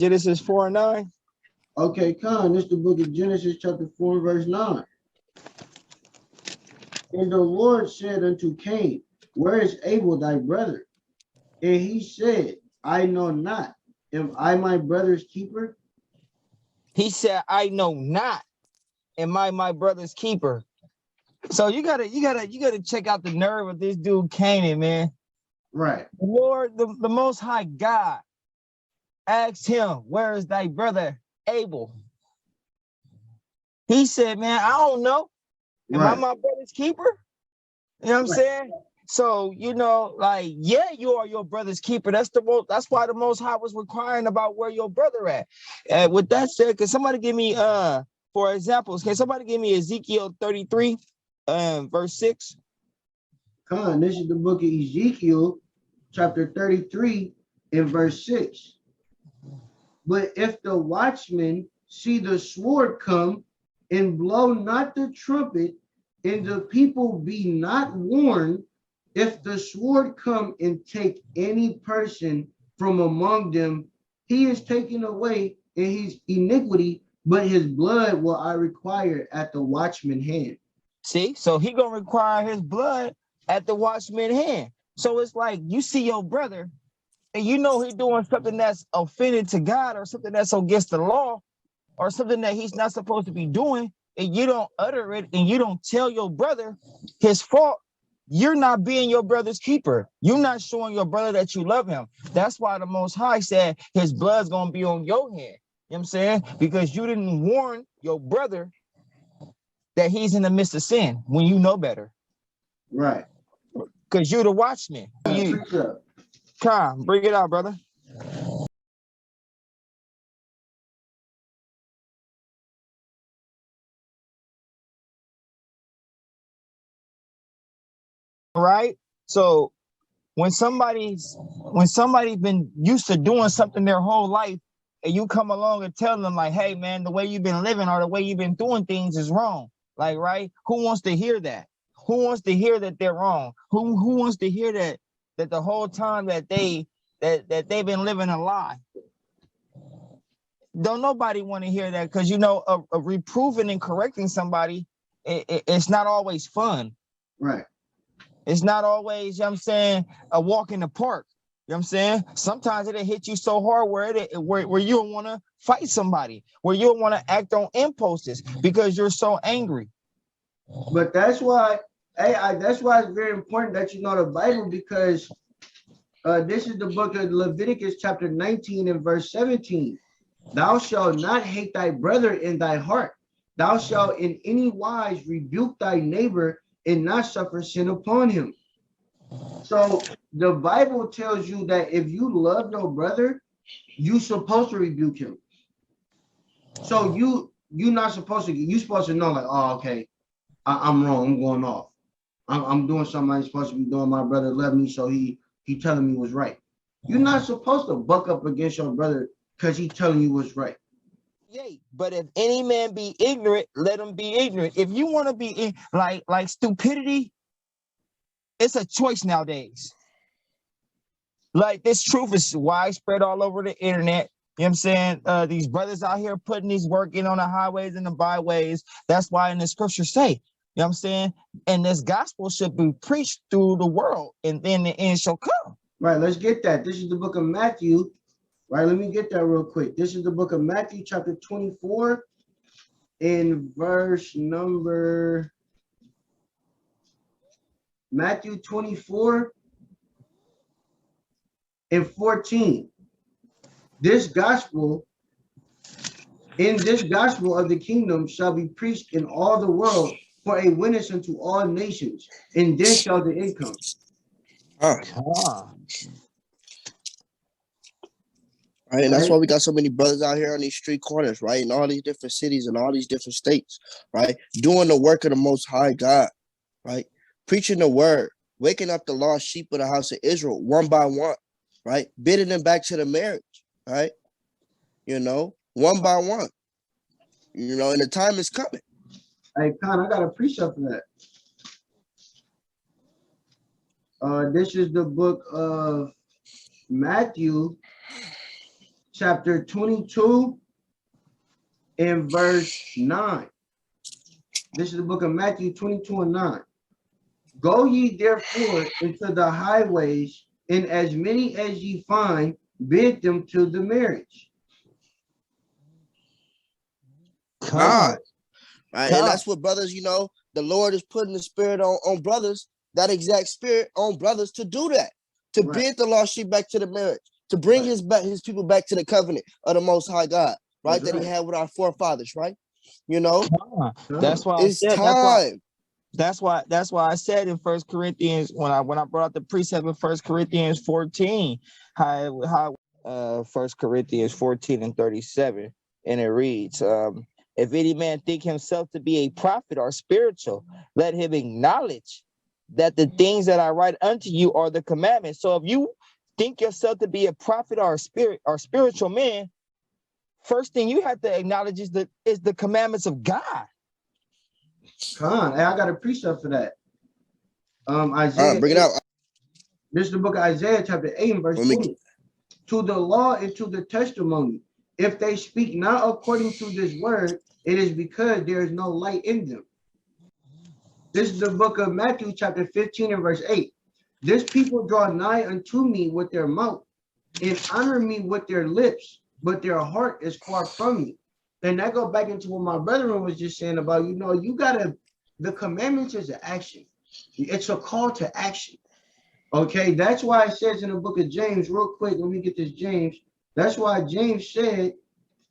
Genesis 4 and 9. Okay, Khan, this is the book of Genesis chapter 4, verse 9. And the Lord said unto Cain, where is Abel thy brother? And he said, I know not. Am I my brother's keeper? He said, I know not. Am I my brother's keeper? So you gotta check out the nerve of this dude Canaan, man. Right. The Lord, the Most High God, asked him, where is thy brother Abel? He said, man, I don't know. Am I Right. my brother's keeper? You know what I'm Right. saying? So, like, yeah, you are your brother's keeper. That's why the Most High was requiring about where your brother at. And with that said, can somebody give me, for examples, can somebody give me Ezekiel 33, verse 6? Khan, this is the book of Ezekiel chapter 33 and verse 6. But if the watchman see the sword come and blow not the trumpet, and the people be not warned, if the sword come and take any person from among them, he is taken away in his iniquity, but his blood will I require at the watchman's hand. See, so he gonna require his blood at the watchman's hand. So it's like you see your brother, and you know he's doing something that's offended to God or something that's against the law or something that he's not supposed to be doing, and you don't utter it and you don't tell your brother his fault, you're not being your brother's keeper. You're not showing your brother that you love him. That's why the Most High said his blood's going to be on your hand. You know what I'm saying? Because you didn't warn your brother that he's in the midst of sin when you know better. Right. Because you're the watchman. Come, bring it out, brother. Right? So when somebody's been used to doing something their whole life, and you come along and tell them like, hey man, the way you've been living or the way you've been doing things is wrong. Like, right? Who wants to hear that? Who wants to hear that they're wrong? Who wants to hear that the whole time that they've been living a lie? Don't nobody want to hear that, because a reproving and correcting somebody, it's not always fun. Right. It's not always, you know what I'm saying, a walk in the park. You know what I'm saying? Sometimes it'll hit you so hard where you don't want to fight somebody, where you don't want to act on impulses because you're so angry. But that's why, that's why it's very important that you know the Bible, because this is the book of Leviticus chapter 19 and verse 17. Thou shalt not hate thy brother in thy heart. Thou shalt in any wise rebuke thy neighbor and not suffer sin upon him. So the Bible tells you that if you love your brother, you're supposed to rebuke him. So you're not supposed to, you're supposed to know like, oh, okay, I'm wrong, I'm going off. I'm doing something I'm supposed to be doing. My brother loved me, so he telling me was right. You're not supposed to buck up against your brother because he telling you what's right. Yay. But if any man be ignorant, let him be ignorant. If you want to be like stupidity, it's a choice nowadays. Like, this truth is widespread all over the internet. You know what I'm saying? These brothers out here putting these work in on the highways and the byways. That's why in the scriptures say, you know what I'm saying? And this gospel should be preached through the world, and then the end shall come. Right, let's get that. This is the book of Matthew. Right, let me get that real quick. This is the book of Matthew, chapter 24, in verse number Matthew 24 and 14. This gospel of the kingdom shall be preached in all the world for a witness unto all nations, and then shall the end come. Right, and that's why we got so many brothers out here on these street corners, right, in all these different cities and all these different states, right, doing the work of the Most High God, right, preaching the word, waking up the lost sheep of the house of Israel one by one, right, bidding them back to the marriage, right, one by one, and the time is coming. Hey, Con, I got a precept for that. This is the book of Matthew, chapter 22 and verse 9. This is the book of Matthew 22 and 9. Go ye therefore into the highways, and as many as ye find, bid them to the marriage. God. Right. And that's what brothers, you know, the Lord is putting the spirit on brothers, that exact spirit on brothers to do that, to bid the lost sheep back to the marriage, to bring his people back to the covenant of the Most High God, right? That he had with our forefathers, right? You know, that's why it's time. That's why I said in 1 Corinthians, when I brought out the precept of 1 Corinthians 14, how 1 Corinthians 14 and 37, and it reads, if any man think himself to be a prophet or spiritual, let him acknowledge that the things that I write unto you are the commandments. So if you think yourself to be a prophet or a spirit or spiritual man, first thing you have to acknowledge is the commandments of God. Hey, I got a precept for that. Isaiah, bring it out. This is the book of Isaiah, chapter 8, and verse 20. To the law and to the testimony, if they speak not according to this word, it is because there is no light in them. This is the book of Matthew, chapter 15 and verse 8. This people draw nigh unto me with their mouth and honor me with their lips, but their heart is far from me. And that go back into what my brethren was just saying about, you know, you gotta, the commandments is an action. It's a call to action. Okay, that's why it says in the book of James, real quick, let me get this James. That's why James said,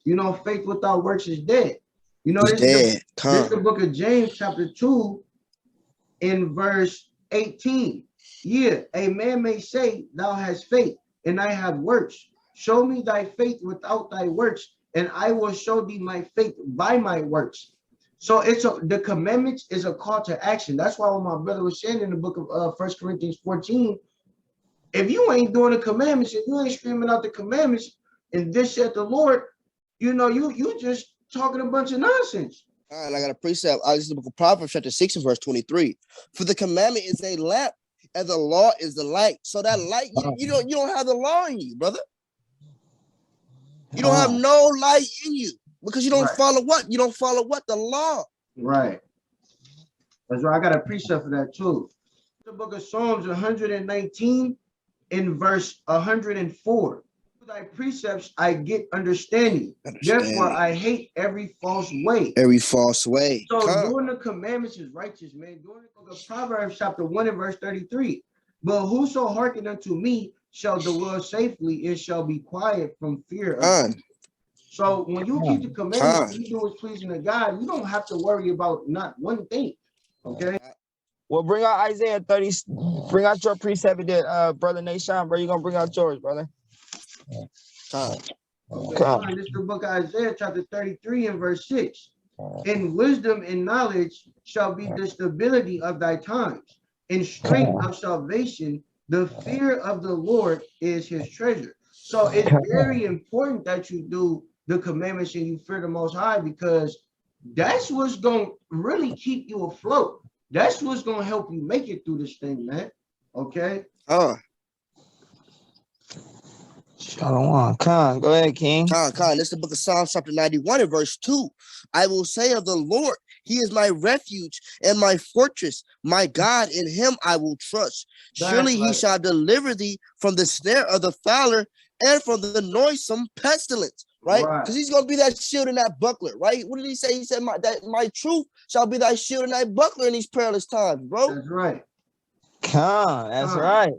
you know, faith without works is dead. You know, this is the book of James, chapter 2, in verse 18. Yeah, a man may say, thou hast faith, and I have works. Show me thy faith without thy works, and I will show thee my faith by my works. So the commandments is a call to action. That's why when my brother was saying in the book of 1 Corinthians 14, if you ain't doing the commandments, if you ain't screaming out the commandments, and this said the Lord, you know, you just talking a bunch of nonsense. All right, I got a precept. This is the book of Proverbs, chapter 6 and verse 23. For the commandment is a lamp, and the law is the light. So that light, you don't have the law in you, brother. You don't have no light in you because you don't follow what? You don't follow what? The law. Right. That's right. I got a precept for that too. The book of Psalms 119 in verse 104. Thy precepts I get understanding. Therefore I hate every false way. Every false way. So doing the commandments is righteous, man. Doing the book of Proverbs chapter 1 and verse 33. But whoso hearken unto me shall dwell safely and shall be quiet from fear of me. So when you keep the commandments, you do what's pleasing to God, you don't have to worry about not one thing. Okay. Well, bring out Isaiah 30. Bring out your precept there, brother Nation, bro. You're gonna bring out yours, brother. This is the book of Isaiah, chapter 33 and verse 6. In wisdom and knowledge shall be the stability of thy times. In strength of salvation, the fear of the Lord is his treasure. So it's very important that you do the commandments and you fear the Most High, because that's what's going to really keep you afloat. That's what's going to help you make it through this thing, man. Okay? Shalom. Khan, go ahead, King. Khan. This is the book of Psalms, chapter 91 and verse 2. I will say of the Lord, he is my refuge and my fortress, my God, in him I will trust. Surely he shall deliver thee from the snare of the fowler and from the noisome pestilence. Right? Because he's going to be that shield and that buckler, right? What did he say? He said, my truth shall be thy shield and thy buckler in these perilous times, bro. That's right. That's right.